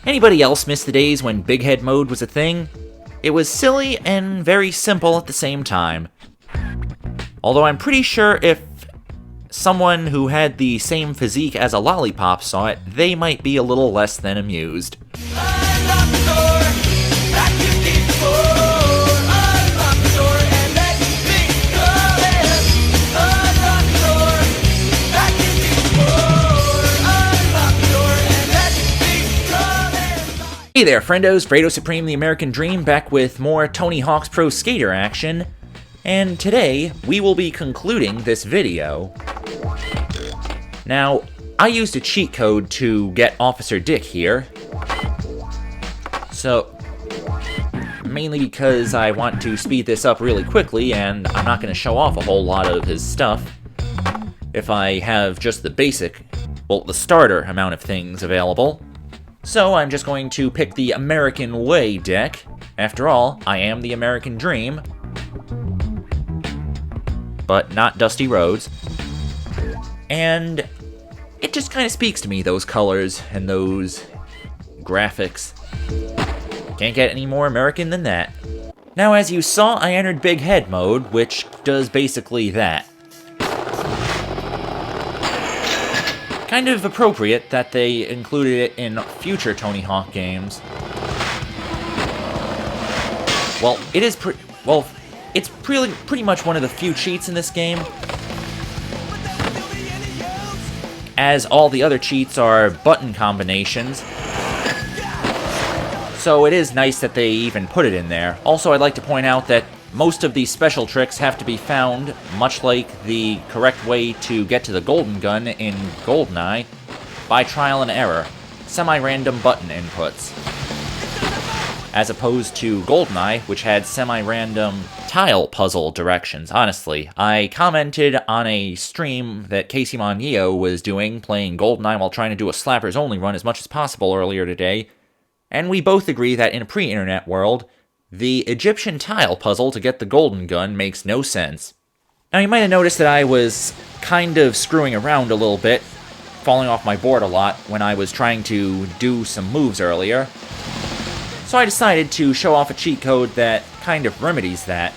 Anybody else miss the days when Big Head mode was a thing? It was silly and very simple at the same time. Although I'm pretty sure if someone who had the same physique as a lollipop saw it, they might be a little less than amused. Hey there, friendos, Fredo Supreme, the American Dream, back with more Tony Hawk's Pro Skater action. And today, we will be concluding this video. Now, I used a cheat code to get Officer Dick here. So, mainly because I want to speed this up really quickly, and I'm not going to show off a whole lot of his stuff if I have just the basic, well, the starter amount of things available. So I'm just going to pick the American Way deck. After all, I am the American Dream. But not Dusty Roads. And it just kind of speaks to me, those colors and those graphics. Can't get any more American than that. Now, as you saw, I entered Big Head mode, which does basically that. Kind of appropriate that they included it in future Tony Hawk games. Well, it's pretty much one of the few cheats in this game, as all the other cheats are button combinations. So it is nice that they even put it in there. Also, I'd like to point out that most of these special tricks have to be found, much like the correct way to get to the golden gun in GoldenEye, by trial and error, semi-random button inputs. As opposed to GoldenEye, which had semi-random tile puzzle directions. Honestly, I commented on a stream that Casey Monio was doing, playing GoldenEye while trying to do a Slappers Only run as much as possible earlier today, and we both agree that in a pre-internet world, the Egyptian tile puzzle to get the golden gun makes no sense. Now, you might have noticed that I was kind of screwing around a little bit, falling off my board a lot when I was trying to do some moves earlier. So I decided to show off a cheat code that kind of remedies that.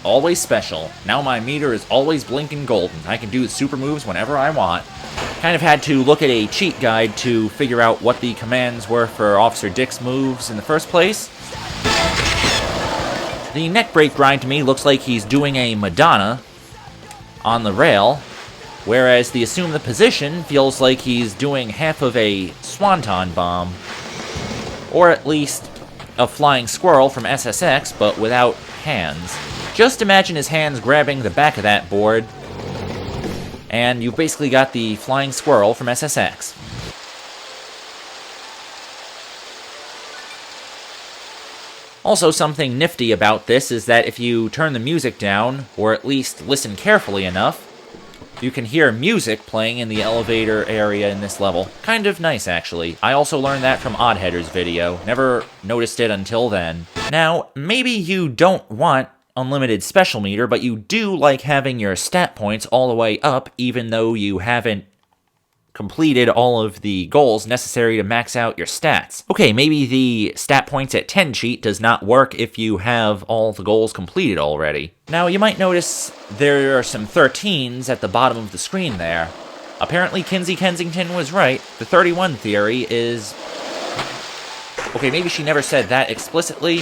Always special. Now my meter is always blinking golden. I can do super moves whenever I want. Kind of had to look at a cheat guide to figure out what the commands were for Officer Dick's moves in the first place. The neck break grind to me looks like he's doing a Madonna on the rail, whereas the assume the position feels like he's doing half of a Swanton bomb, or at least a flying squirrel from SSX, but without hands. Just imagine his hands grabbing the back of that board, and you've basically got the flying squirrel from SSX. Also, something nifty about this is that if you turn the music down, or at least listen carefully enough, you can hear music playing in the elevator area in this level. Kind of nice, actually. I also learned that from Oddheader's video. Never noticed it until then. Now, maybe you don't want unlimited special meter, but you do like having your stat points all the way up, even though you haven't completed all of the goals necessary to max out your stats. Okay, maybe the stat points at 10 cheat does not work if you have all the goals completed already. Now, you might notice there are some 13s at the bottom of the screen there. Apparently, Kinsey Kensington was right. The 31 theory is... Okay, maybe she never said that explicitly,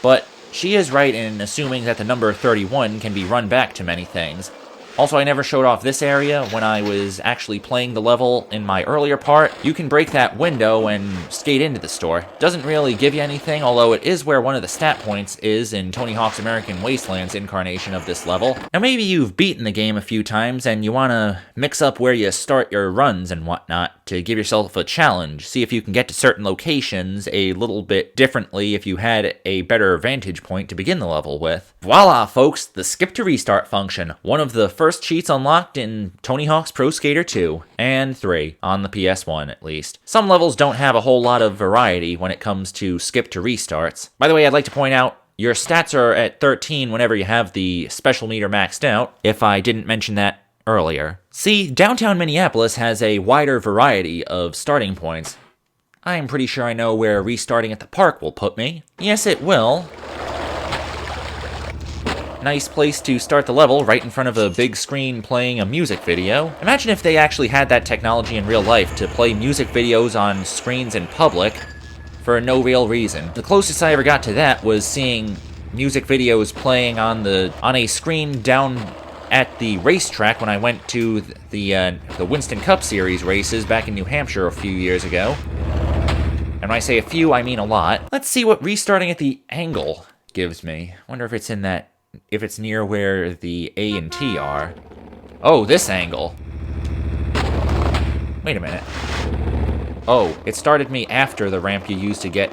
but she is right in assuming that the number 31 can be run back to many things. Also, I never showed off this area when I was actually playing the level in my earlier part. You can break that window and skate into the store. Doesn't really give you anything, although it is where one of the stat points is in Tony Hawk's American Wasteland's incarnation of this level. Now, maybe you've beaten the game a few times and you want to mix up where you start your runs and whatnot to give yourself a challenge. See if you can get to certain locations a little bit differently if you had a better vantage point to begin the level with. Voila, folks, the skip to restart function. One of the first cheats unlocked in Tony Hawk's Pro Skater 2 and 3, on the PS1 at least. Some levels don't have a whole lot of variety when it comes to skip to restarts. By the way, I'd like to point out, your stats are at 13 whenever you have the special meter maxed out, if I didn't mention that earlier. See, downtown Minneapolis has a wider variety of starting points. I'm pretty sure I know where restarting at the park will put me. Yes, it will. Nice place to start the level, right in front of a big screen playing a music video. Imagine if they actually had that technology in real life to play music videos on screens in public for no real reason. The closest I ever got to that was seeing music videos playing on a screen down at the racetrack when I went to the Winston Cup Series races back in New Hampshire a few years ago. And when I say a few, I mean a lot. Let's see what restarting at the angle gives me. Wonder if it's in that, if it's near where the A and T are. Oh, this angle. Wait a minute. Oh, it started me after the ramp you used to get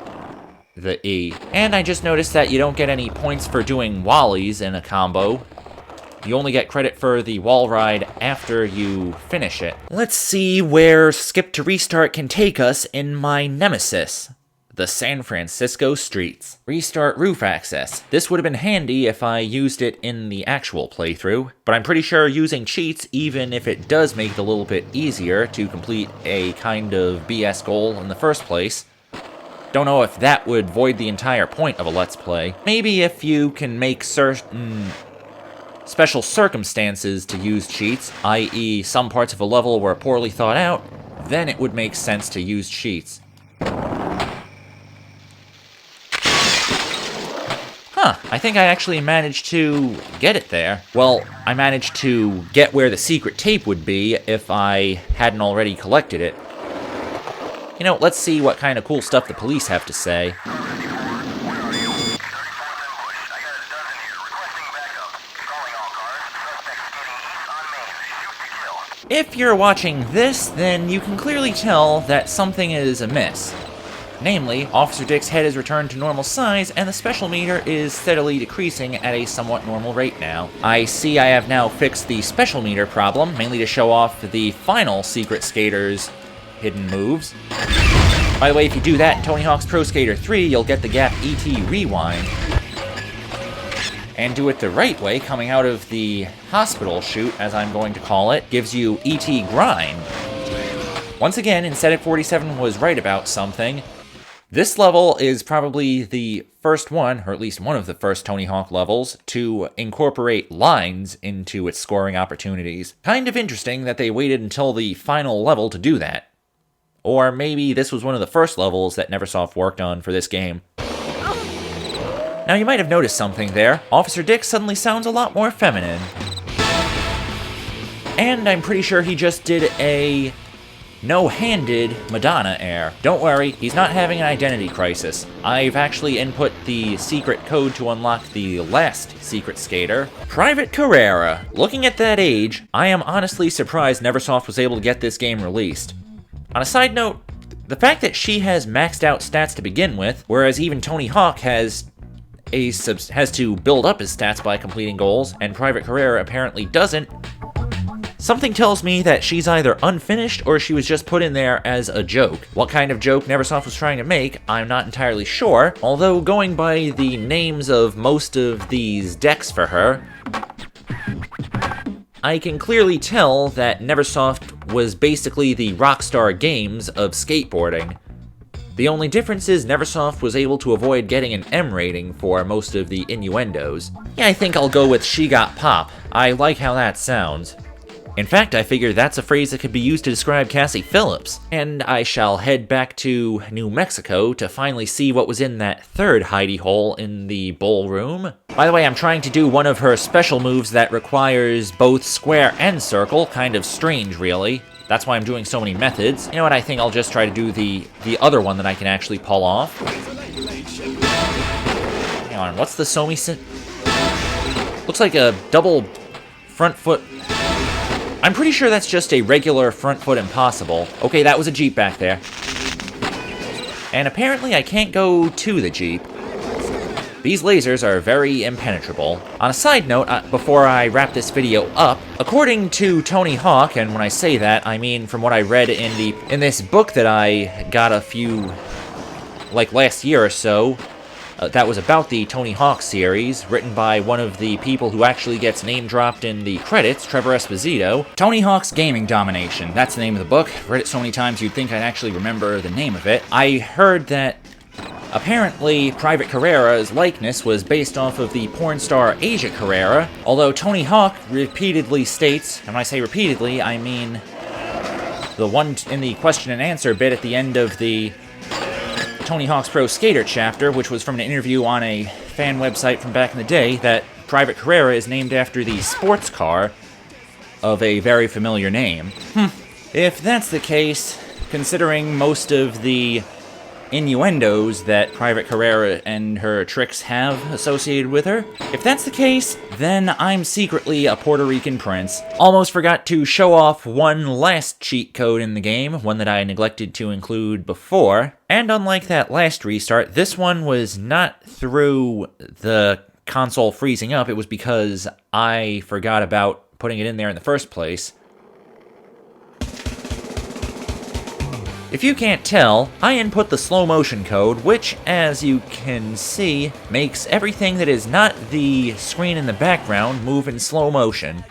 the E. And I just noticed that you don't get any points for doing whollies in a combo. You only get credit for the wall ride after you finish it. Let's see where Skip to Restart can take us in my nemesis, the San Francisco streets. Restart roof access. This would have been handy if I used it in the actual playthrough, but I'm pretty sure using cheats, even if it does make it a little bit easier to complete a kind of BS goal in the first place, don't know if that would void the entire point of a Let's Play. Maybe if you can make certain special circumstances to use cheats, i.e. some parts of a level were poorly thought out, then it would make sense to use cheats. Huh, I think I actually managed to get it there. Well, I managed to get where the secret tape would be if I hadn't already collected it. You know, let's see what kind of cool stuff the police have to say. If you're watching this, then you can clearly tell that something is amiss. Namely, Officer Dick's head has returned to normal size, and the special meter is steadily decreasing at a somewhat normal rate now. I see I have now fixed the special meter problem, mainly to show off the final Secret Skater's hidden moves. By the way, if you do that in Tony Hawk's Pro Skater 3, you'll get the Gap ET Rewind. And do it the right way, coming out of the hospital chute, as I'm going to call it, gives you ET Grind. Once again, Instead 47 was right about something. This level is probably the first one, or at least one of the first Tony Hawk levels, to incorporate lines into its scoring opportunities. Kind of interesting that they waited until the final level to do that. Or maybe this was one of the first levels that Neversoft worked on for this game. Now you might have noticed something there. Officer Dick suddenly sounds a lot more feminine. And I'm pretty sure he just did a no-handed Madonna air. Don't worry, he's not having an identity crisis. I've actually input the secret code to unlock the last Secret Skater, Private Carrera. Looking at that age, I am honestly surprised Neversoft was able to get this game released. On a side note, the fact that she has maxed out stats to begin with, whereas even Tony Hawk has to build up his stats by completing goals, and Private Carrera apparently doesn't, something tells me that she's either unfinished or she was just put in there as a joke. What kind of joke Neversoft was trying to make, I'm not entirely sure, although going by the names of most of these decks for her, I can clearly tell that Neversoft was basically the Rockstar Games of skateboarding. The only difference is Neversoft was able to avoid getting an M rating for most of the innuendos. Yeah, I think I'll go with She Got Pop. I like how that sounds. In fact, I figure that's a phrase that could be used to describe Cassie Phillips. And I shall head back to New Mexico to finally see what was in that third hidey hole in the ballroom. By the way, I'm trying to do one of her special moves that requires both square and circle. Kind of strange, really. That's why I'm doing so many methods. You know what, I think I'll just try to do the other one that I can actually pull off. Hang on, what's the Somi looks like a double front foot. I'm pretty sure that's just a regular front foot impossible. Okay, that was a Jeep back there. And apparently I can't go to the Jeep. These lasers are very impenetrable. On a side note, before I wrap this video up, according to Tony Hawk, and when I say that, I mean from what I read in this book that I got a few, like last year or so, that was about the Tony Hawk series, written by one of the people who actually gets name-dropped in the credits, Trevor Esposito. Tony Hawk's Gaming Domination. That's the name of the book. Read it so many times you'd think I'd actually remember the name of it. I heard that apparently Private Carrera's likeness was based off of the porn star Asia Carrera, although Tony Hawk repeatedly states, and when I say repeatedly, I mean the one in the question and answer bit at the end of the Tony Hawk's Pro Skater chapter, which was from an interview on a fan website from back in the day, that Private Carrera is named after the sports car of a very familiar name. If that's the case, considering most of the innuendos that Private Carrera and her tricks have associated with her, if that's the case, then I'm secretly a Puerto Rican prince. Almost forgot to show off one last cheat code in the game, one that I neglected to include before, and unlike that last restart, this one was not through the console freezing up, it was because I forgot about putting it in there in the first place. If you can't tell, I input the slow motion code, which, as you can see, makes everything that is not the screen in the background move in slow motion.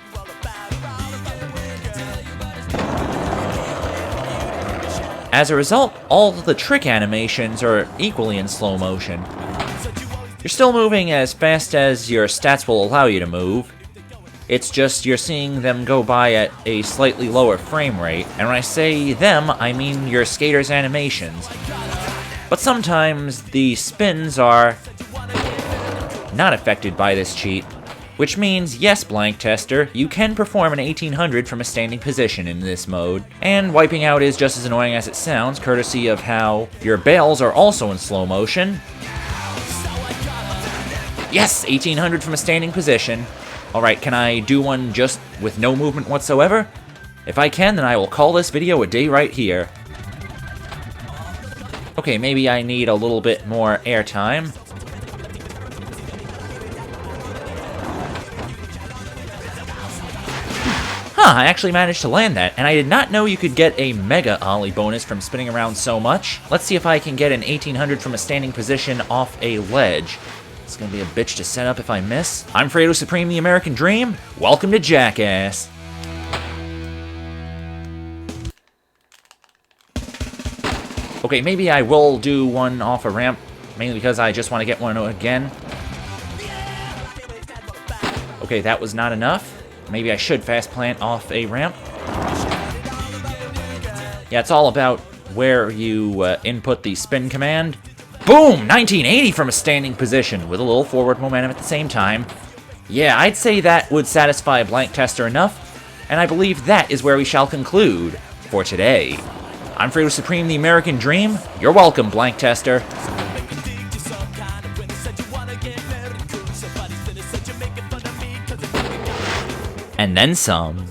As a result, all the trick animations are equally in slow motion. You're still moving as fast as your stats will allow you to move. It's just you're seeing them go by at a slightly lower frame rate, and when I say them, I mean your skater's animations. But sometimes the spins are not affected by this cheat, which means, yes, blanktester, you can perform an 1800 from a standing position in this mode, and wiping out is just as annoying as it sounds, courtesy of how your bails are also in slow motion. Yes, 1800 from a standing position. Alright, can I do one just with no movement whatsoever? If I can, then I will call this video a day right here. Okay, maybe I need a little bit more airtime. I actually managed to land that, and I did not know you could get a Mega Ollie bonus from spinning around so much. Let's see if I can get an 1800 from a standing position off a ledge. It's gonna be a bitch to set up if I miss. I'm Fredo Supreme, the American Dream. Welcome to Jackass. Okay, maybe I will do one off a ramp, mainly because I just want to get one again. Okay, that was not enough. Maybe I should fast plant off a ramp. Yeah, it's all about where you input the spin command. Boom! 1980 from a standing position, with a little forward momentum at the same time. Yeah, I'd say that would satisfy blanktester enough, and I believe that is where we shall conclude for today. I'm Fredo Supreme, the American Dream. You're welcome, blanktester. And then some.